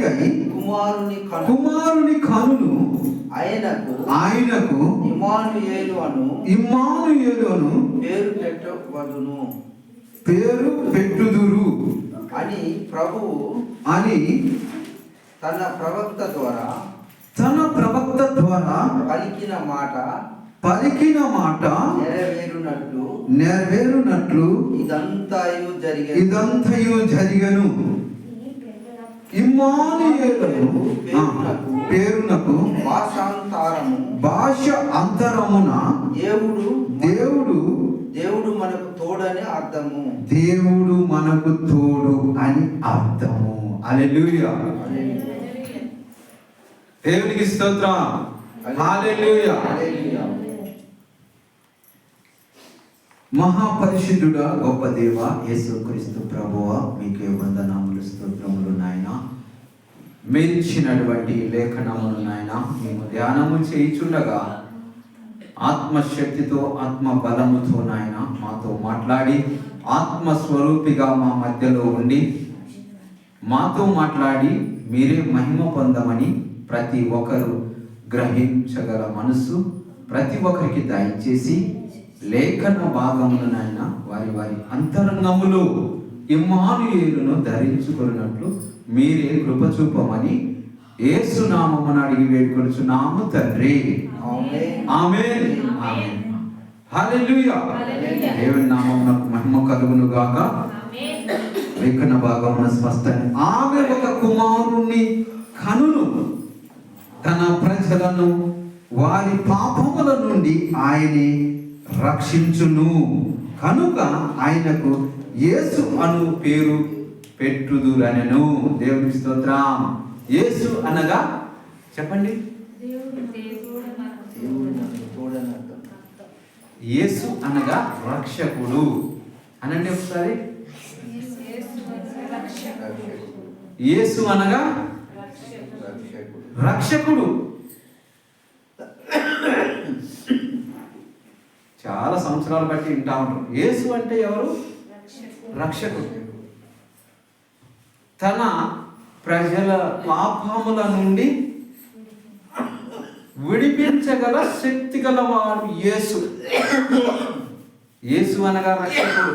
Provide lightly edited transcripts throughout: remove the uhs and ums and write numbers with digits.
అయి కుమారుని కనును ఆయనకు ఇమ్మానుయేలు అను పేరు పెట్టుదురు అని ప్రభువు తన ప్రవక్త ద్వారా పలికిన మాట నెరవేరునట్లు ఇదంతయు జరిగను. ఇమ్మానుయేలు పేరునకు భాష అంతరమున దేవుడు మనకు తోడని అర్థము. దేవుడు మనకు తోడు అని అర్థము. హల్లెలూయా. దేవునికి స్తోత్రం. హల్లెలూయా. మహాపరిశుద్ధుడా గొప్ప దేవ యేసుక్రీస్తు ప్రభువా, మీకే వందనాములు స్తోత్రములు నాయన. మెచ్చినటువంటి లేఖనములు నాయన మేము ధ్యానము చేయుచుండగా ఆత్మశక్తితో ఆత్మ బలముతో నాయన మాతో మాట్లాడి ఆత్మస్వరూపిగా మా మధ్యలో ఉండి మాతో మాట్లాడి మీరే మహిమ పొందమని ప్రతి ఒక్కరు గ్రహించగల మనసు ప్రతి ఒక్కరికి దయచేసి లేఖన భాగమును నాయన వారి అంతరంగములో ఇమ్మానుయేలును ధరించుకున్నట్లు మీరే కృప చూపమని యేసు నామమున అడిగి వేడుకొనుచున్నాము తండ్రి. ఆమేన్. ఆమేన్. హల్లెలూయా. దేవుని నామమునకు మహిమ కలుగును గాక. లేఖన భాగమున స్పష్టంగా ఆమె ఒక కుమారుని కనును తన ప్రజలను వారి పాపముల నుండి ఆయనే రక్షించును కనుక ఆయనకు యేసు అను పేరు పెట్టుదురనెను. దేవునికి స్తోత్రం. యేసు అనగా చెప్పండి. యేసు అనగా రక్షకుడు అనండి ఒకసారి. యేసు అనగా రక్షకుడు. చాలా సంవత్సరాలు బట్టి వింటా ఉంటారు. యేసు అంటే ఎవరు? రక్షకుడు. తన ప్రజల పాపముల నుండి విడిపించగల శక్తి గలవాడు యేసు. యేసు అనగా రక్షకుడు.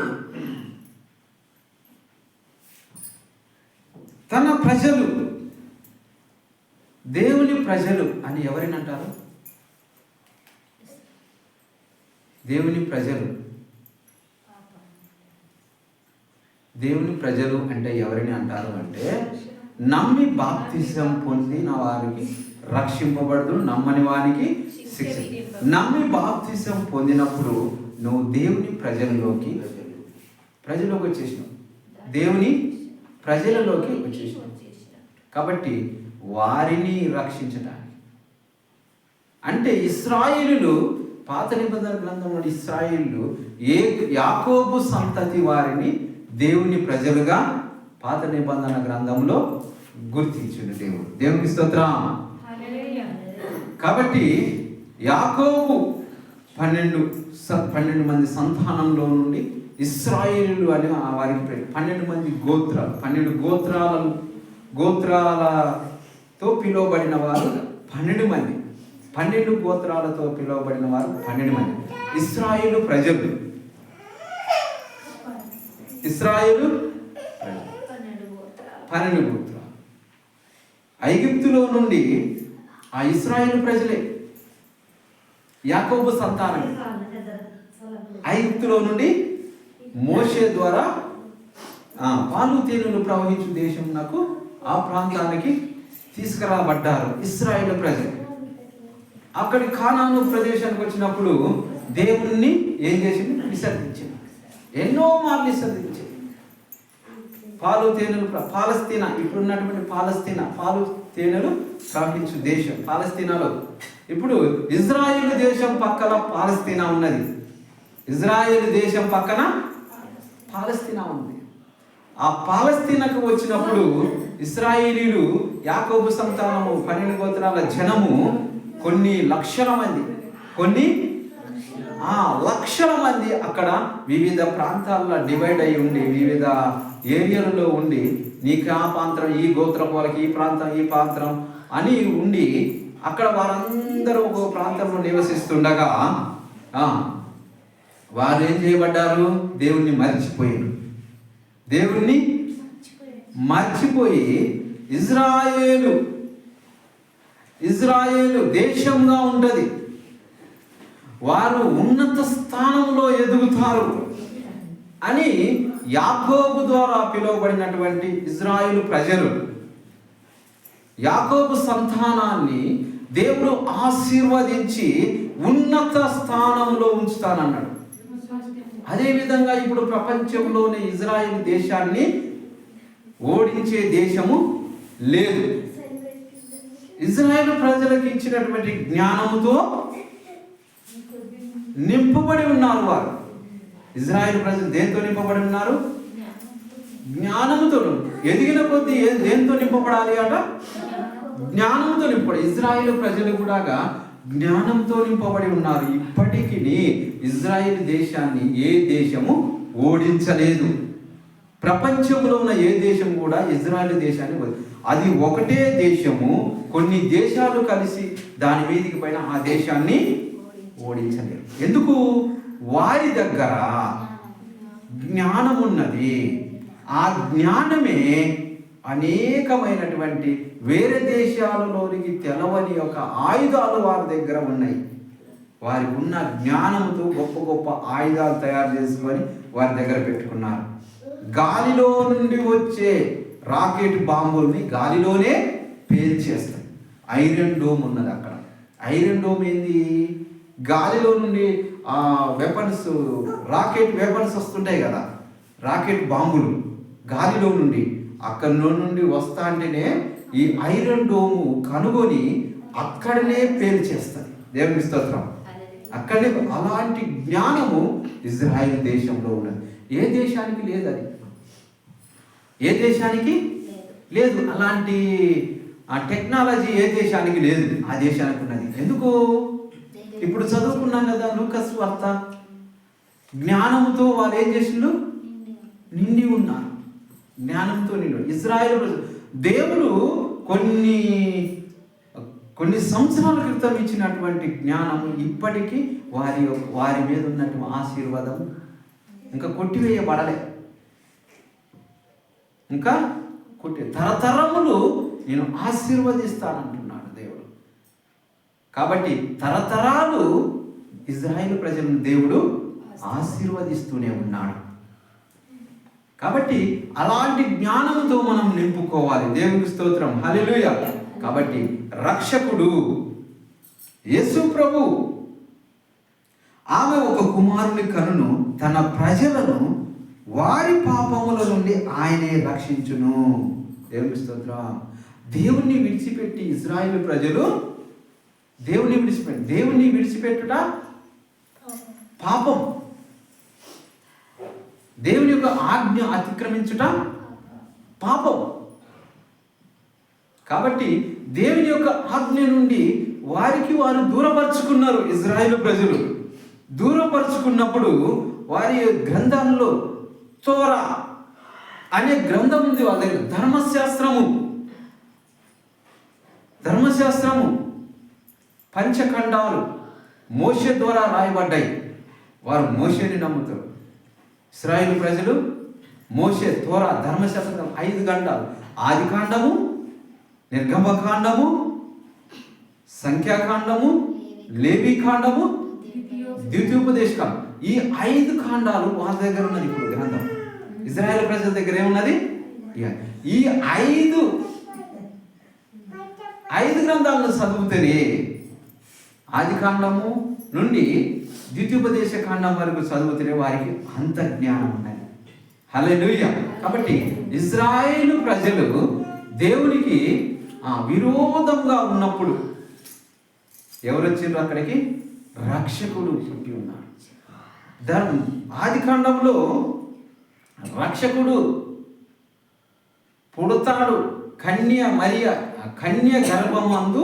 తన ప్రజలు, దేవుని ప్రజలు అని ఎవరిని అంటారు? దేవుని ప్రజలు. దేవుని ప్రజలు అంటే ఎవరిని అంటారు అంటే నమ్మి బాప్తిజం పొందిన వారికి రక్షింపబడదు, నమ్మని వారికి శిక్ష. నమ్మి బాప్తిజం పొందినప్పుడు నువ్వు దేవుని ప్రజలలోకి వచ్చేసినావు. దేవుని ప్రజలలోకి వచ్చేసినావు. కాబట్టి వారిని రక్షించడానికి అంటే ఇశ్రాయేలులు, పాత నిబంధన గ్రంథంలో ఇశ్రాయేలులు యాకోబు సంతతి వారిని దేవుని ప్రజలుగా పాత నిబంధన గ్రంథంలో గుర్తించిన దేవుడు. దేవునికి స్తోత్రం. కాబట్టి యాకోబు 12 మంది సంతానంలో నుండి ఇశ్రాయేలులు అని వారికి 12 మంది గోత్రాలు, 12 గోత్రాలతో పిలువబడిన వారు 12 మంది. 12 గోత్రాలతో పిలువబడిన వారు 12 మంది ఇశ్రాయేలు ప్రజలు. ఇశ్రాయేలు 12 గోత్రాలు. ఐగుప్తులో నుండి ఆ ఇశ్రాయేలు ప్రజలే యాకోబు సంతానం. ఐగుప్తులో నుండి మోషే ద్వారా పాలు తేనెలు ప్రవహించు దేశంనకు ఆ ప్రాంతానికి తీసుకురాబడ్డారు ఇశ్రాయేలు ప్రజలు. అక్కడి కానాను ప్రదేశానికి వచ్చినప్పుడు దేవుణ్ణి ఏం చేసింది? విసర్జించింది. ఎన్నో మార్లు విసర్జించింది. పాలు తేనెలు పాలస్తీనా, ఇప్పుడున్నటువంటి పాలస్తీనా, పాలు తేనెలు ప్రవహించు దేశం పాలస్తీనాలో. ఇప్పుడు ఇజ్రాయేల్ దేశం పక్కన పాలస్తీనా ఉన్నది. ఇజ్రాయేల్ దేశం పక్కన పాలస్తీనా ఉంది. ఆ పాలస్తీనాకు వచ్చినప్పుడు ఇశ్రాయేలీలు, యాకోబు సంతానము 12 గోత్రాల జనము కొన్ని లక్షల మంది అక్కడ వివిధ ప్రాంతాల్లో డివైడ్ అయి ఉండి, వివిధ ఏరియాలలో ఉండి నీకు ఆ ప్రాంతం, ఈ గోత్రం వాళ్ళకి ఈ ప్రాంతం, ఈ ప్రాంతం అని ఉండి అక్కడ వారందరూ ఒక ప్రాంతంలో నివసిస్తుండగా వారు ఏం చేయబడ్డారు? దేవుణ్ణి మర్చిపోయారు. దేవుణ్ణి మర్చిపోయి ఇజ్రాయేలు దేశంగా ఉంటుంది. వారు ఉన్నత స్థానంలో ఎదుగుతారు అని యాకోబు ద్వారా పిలువబడినటువంటి ఇజ్రాయేలు ప్రజలు, యాకోబు సంతానాన్ని దేవుడు ఆశీర్వదించి ఉన్నత స్థానంలో ఉంచుతానన్నాడు. అదేవిధంగా ఇప్పుడు ప్రపంచంలోని ఇజ్రాయేల్ దేశాన్ని ఓడించే దేశము లేదు. ఇజ్రాయేల్ ప్రజలకు ఇచ్చినటువంటి జ్ఞానముతో నింపబడి ఉన్నారు. వారు ఇజ్రాయేల్ ప్రజలు దేంతో నింపబడి ఉన్నారు? జ్ఞానముతో. ఎదిగిన కొద్దీ దేంతో నింపబడాలి అట? జ్ఞానంతో నింపబడి. ఇజ్రాయేల్ ప్రజలు కూడా జ్ఞానంతో నింపబడి ఉన్నారు. ఇప్పటికీ ఇజ్రాయేల్ దేశాన్ని ఏ దేశము ఓడించలేదు. ప్రపంచంలో ఉన్న ఏ దేశం కూడా ఇజ్రాయేల్ దేశాన్ని, అది ఒకటే దేశము, కొన్ని దేశాలు కలిసి దాని మీదికి పైన ఆ దేశాన్ని ఓడించలేరు. ఎందుకు? వారి దగ్గర జ్ఞానం ఉన్నది. ఆ జ్ఞానమే అనేకమైనటువంటి వేరే దేశాలలోనికి తెలవని యొక్క ఆయుధాలు వారి దగ్గర ఉన్నాయి. వారికి ఉన్న జ్ఞానంతో గొప్ప గొప్ప ఆయుధాలు తయారు చేసుకొని వారి దగ్గర పెట్టుకున్నారు. గాలిలో నుండి వచ్చే రాకెట్ బాంబుల్ని గాలిలోనే పేల్చేస్తాయి. ఐరన్ డోమ్ ఉన్నది అక్కడ. ఐరన్ డోమ్ ఏంది? గాలిలో నుండి వెపన్స్, రాకెట్ వెపన్స్ వస్తుంటాయి కదా, రాకెట్ బాంబులు గాలిలో నుండి, అక్కడి నుండి వస్తా అంటేనే ఈ ఐరన్ డోము కనుగొని అక్కడనే పేల్చేస్తుంది. దేవుని స్తోత్రం. అక్కడనే. అలాంటి జ్ఞానము ఇజ్రాయెల్ దేశంలో ఉన్నది. ఏ దేశానికి లేదు. అది ఏ దేశానికి లేదు. అలాంటి టెక్నాలజీ ఏ దేశానికి లేదు. ఆ దేశానికి ఉన్నది. ఎందుకు? ఇప్పుడు చదువుకున్నాం కదా లూకాసు వార్త. జ్ఞానంతో వాళ్ళు ఏం చేసిండు? నిండి ఉన్నారు. జ్ఞానంతో నిండు ఇజ్రాయేల్ దేవుడు కొన్ని సంవత్సరాల క్రితం ఇచ్చినటువంటి జ్ఞానం ఇప్పటికీ వారి మీద ఉన్నటువంటి ఆశీర్వాదం ఇంకా కొట్టివేయబడలే. ఇంకా తరతరములు నేను ఆశీర్వదిస్తానంటున్నాడు దేవుడు. కాబట్టి తరతరాలు ఇజ్రాయేల్ ప్రజలను దేవుడు ఆశీర్వదిస్తూనే ఉన్నాడు. కాబట్టి అలాంటి జ్ఞానంతో మనం నింపుకోవాలి. దేవునికి స్తోత్రం. హల్లెలూయా. కాబట్టి రక్షకుడు యేసు ప్రభు, ఆమె ఒక కుమారుని కనును, తన ప్రజలను వారి పాపముల నుండి ఆయనే రక్షించును. దేవునికి స్తోత్రం. దేవుణ్ణి విడిచిపెట్టి ఇజ్రాయేలు ప్రజలు దేవుణ్ణి విడిచిపెట్టుట పాపం. దేవుని యొక్క ఆజ్ఞ అతిక్రమించుట పాపం. కాబట్టి దేవుని యొక్క ఆజ్ఞ నుండి వారు దూరపరుచుకున్నారు. ఇజ్రాయేలు ప్రజలు దూరపరుచుకున్నప్పుడు వారి గ్రంథాల్లో తోరా అనే గ్రంథం ఉంది వాళ్ళ దగ్గర. ధర్మశాస్త్రము పంచఖండాలు మోషే ద్వారా రాయబడ్డాయి. వారు మోషేని నమ్ముతారు. ఇశ్రాయేలు ప్రజలు మోషే, తోరా, ధర్మశాస్త్రం 5 ఖండాలు. ఆదికాండము, నిర్గమకాండము, సంఖ్యాకాండము, లేవీకాండము, ద్వితీయోపదేశకాండం. ఈ 5 ఖండాలు వాళ్ళ దగ్గర ఉన్నది. ఇప్పుడు గ్రంథం ఇజ్రాయేల్ ప్రజల దగ్గర ఏమున్నది? ఈ 5 గ్రంథాలను చదివితేనే ఆదికాండము నుండి ద్వితీయోపదేశ కాండం వరకు చదివితేనే వారికి అంత జ్ఞానం ఉన్నది. హల్లెలూయా. కాబట్టి ఇజ్రాయేలు ప్రజలు దేవునికి విరోధంగా ఉన్నప్పుడు ఎవరు వచ్చిండ్రు అక్కడికి? రక్షకుడు పుట్టి ఉన్నాడు. ఆదికాండంలో రక్షకుడు పుడతాడు. కన్య గర్భమందు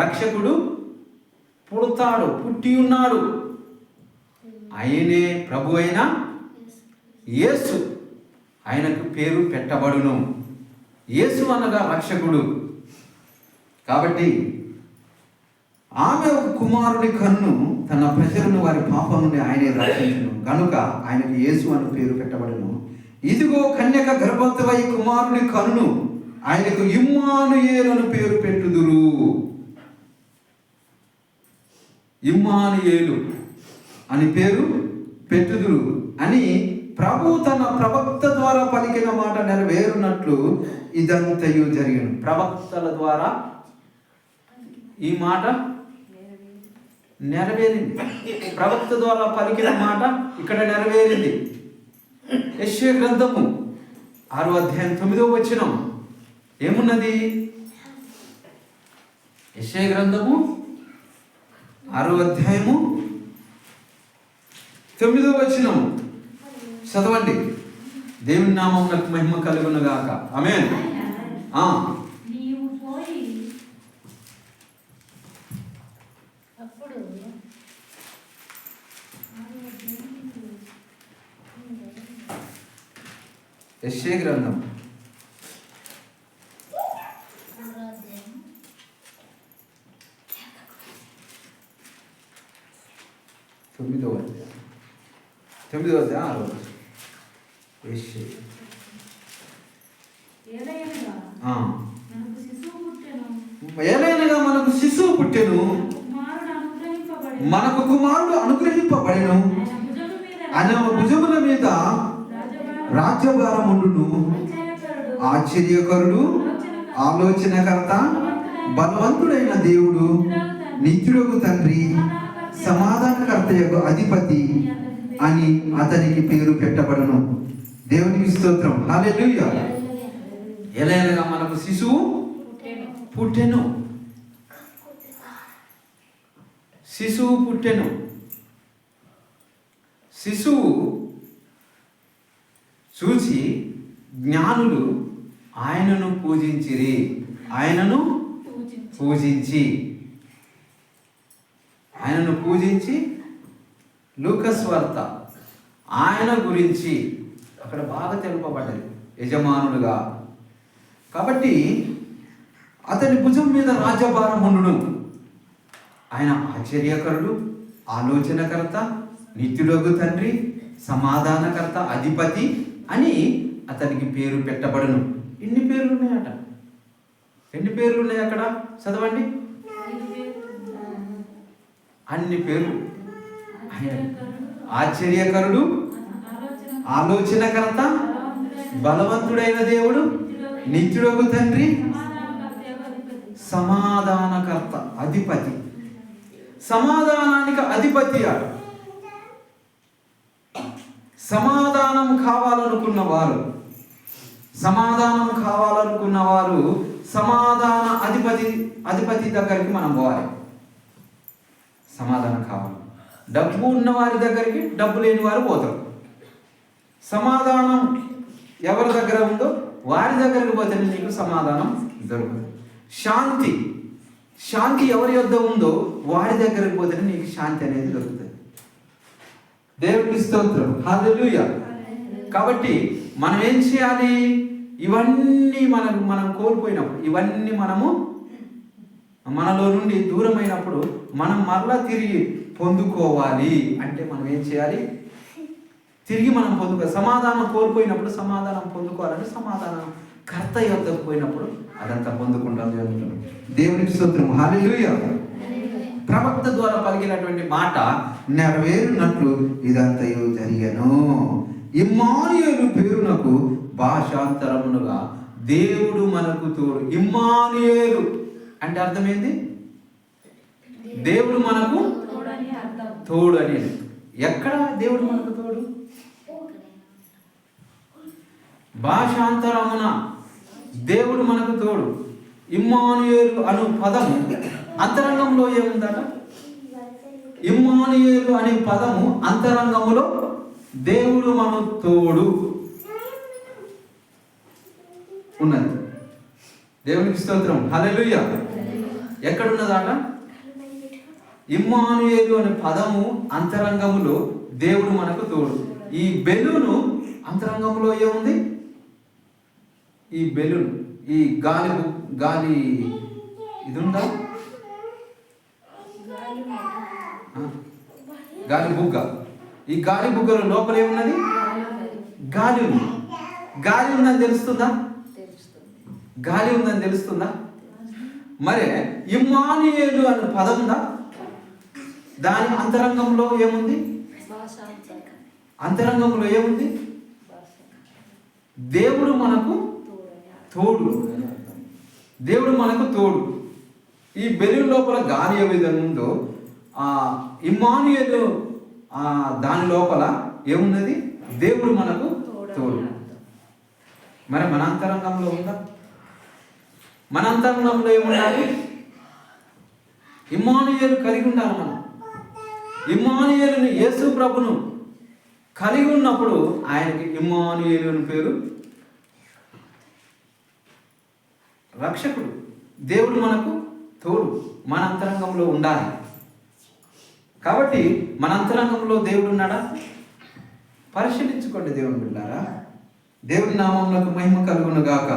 రక్షకుడు పుట్టి ఉన్నాడు. ఆయనే ప్రభు అయిన యేసు. ఆయనకు పేరు పెట్టబడును. యేసు అనగా రక్షకుడు. కాబట్టి ఆమె ఒక కుమారుని కన్ను తన ప్రజలను వారి పాపం నుండి ఆయనే రక్షించును కనుక ఆయనకు యేసు అని పేరు పెట్టబడును. ఇదిగో కన్యక గర్భవతివై కుమారుని కన్ను ఆయనకు ఇమ్మానుయేలు అని పేరు పెట్టుదురు. ఇమ్మానుయేలు అని పేరు పెట్టుదురు అని ప్రభు తన ప్రవక్త ద్వారా పలికిన మాట నెరవేరునట్లు ఇదంతయు జరిగిన. ప్రవక్తల ద్వారా ఈ మాట నెరవేరింది. ప్రవక్త ద్వారా పలికిన మాట ఇక్కడ నెరవేరింది. యెషయా గ్రంథము 6వ అధ్యాయం 9వ వచనం ఏమున్నది? యెషయా గ్రంథము 6వ అధ్యాయము 9వ వచనం చదవండి. దేవుని నామమునకు మహిమ కలుగును గాక. ఆమేన్. యెషయా గ్రంథం 9వ అధ్యాయం 9వ అధ్యాయం 6వ ఏలైనగా మనకు శిశువు పుట్టెను, మనకు కుమారుడు అనుగ్రహింపబడెను, ఆయన భుజముల మీద రాజ్యభారముండును. ఆశ్చర్యకరుడు, ఆలోచనకర్త, బలవంతుడైన దేవుడు, నిత్యుడగు తండ్రి, సమాధానకర్తయగు అధిపతి అని అతనికి పేరు పెట్టబడును. దేవునికి స్తోత్రం. హల్లెలూయా. ఎలాగనగా మనకు శిశువు పుట్టెను. శిశువు పుట్టెను. శిశువు చూసి జ్ఞానులు ఆయనను పూజించిరి. ఆయనను పూజించి లూకాసు వార్త ఆయన గురించి అక్కడ బాగా తెలుపబడ్డది, యజమానుడుగా. కాబట్టి అతని భుజం మీద రాజ్యభారం ఉండును. ఆయన ఆశ్చర్యకరుడు, ఆలోచనకర్త, నిత్యుడగు తండ్రి, సమాధానకర్త, అధిపతి అని అతనికి పేరు పెట్టబడును. ఎన్ని పేర్లు ఉన్నాయట? ఎన్ని పేర్లు ఉన్నాయి అక్కడ? చదవండి. అన్ని పేర్లు. ఆశ్చర్యకరుడు, ఆలోచనకర్త, బలవంతుడైన దేవుడు, నిత్యుడగు తండ్రి, సమాధానకర్త, అధిపతి. సమాధానానికి అధిపతి. సమాధానం కావాలనుకున్న వారు సమాధాన అధిపతి దగ్గరికి మనం పోవాలి. సమాధానం కావాలి. డబ్బు ఉన్న వారి దగ్గరికి డబ్బు లేని వారు పోతారు. సమాధానం ఎవరి దగ్గర ఉందో వారి దగ్గరికి పోతే నీకు సమాధానం దొరుకుతుంది. శాంతి ఎవరి యొద్ద ఉందో వారి దగ్గరికి పోతే నీకు శాంతి అనేది దొరుకుతుంది. దేవునికి స్తోత్రం. హల్లెలూయా. కాబట్టి మనం ఏం చేయాలి? ఇవన్నీ మనం కోల్పోయినప్పుడు, ఇవన్నీ మనలో నుండి దూరమైనప్పుడు మనం మరలా తిరిగి పొందుకోవాలి. అంటే మనం ఏం చేయాలి? తిరిగి మనం సమాధానం కోల్పోయినప్పుడు సమాధానం పొందుకోవాలంటే సమాధానం కర్త యొద్దకు పోయినప్పుడు అదంతా పొందుకుంటాం. దేవునికి స్తోత్రం. హల్లెలూయా. ప్రవక్త ద్వారా పలికినటువంటి మాట నెరవేరునట్లు ఇదంతయు జరిగెను. ఇమ్మానుయేలు పేరునకు భాషాంతరమునుగా దేవుడు మనకు తోడు. ఇమ్మానుయేలు అంటే అర్థమైంది, దేవుడు మనకు తోడు అనేది. ఎక్కడ దేవుడు మనకు తోడు? భాషాంతరమున దేవుడు మనకు తోడు. ఇమ్మానుయేలు అను పదము అంతరంగంలో ఏముందట? ఇమ్మానుయేలు అనే పదము అంతరంగములో దేవుడు మనకు తోడు ఉన్నది. దేవునికి స్తోత్రం. హల్లెలూయా. ఎక్కడున్నదట? ఇమ్మానుయేలు అనే పదము అంతరంగములో దేవుడు మనకు తోడు. ఈ బెలూను అంతరంగంలో ఏముంది? ఈ బెలూన్ ఈ గాలి ఇది ఉందా? గాలి బుగ్గ. ఈ గాలి బుగ్గల లోపల ఏమున్నది? గాలి ఉంది. గాలి ఉందని తెలుస్తుందా? గాలి ఉందని తెలుస్తుందా? మరి ఇమ్మానుయేలు అనే పదం ఉందా? దాని అంతరంగంలో ఏముంది? అంతరంగంలో ఏముంది? దేవుడు మనకు తోడు. దేవుడు మనకు తోడు. ఈ బెలూన్ లోపల గాలి ఏ విధంగా ఉందో ఇమ్మానుయేలు దాని లోపల ఏమున్నది? దేవుడు మనకు తోడు. మరి మన అంతరంగంలో ఉందా? మన అంతరంగంలో ఏముండాలి? ఇమ్మానుయేలు కలిగి ఉండాలి. మనం ఇమ్మానుయేలుని, యేసు ప్రభును కలిగి ఉన్నప్పుడు ఆయనకి ఇమ్మానుయేలు అని పేరు. రక్షకుడు, దేవుడు మనకు తోడు. మన అంతరంగంలో ఉండాలి. కాబట్టి మన అంతరంగంలో దేవుడు ఉన్నాడా? పరిశీలించుకోండి దేవుని బిడ్డారా. దేవుని నామమునకు మహిమ కలుగును గాక.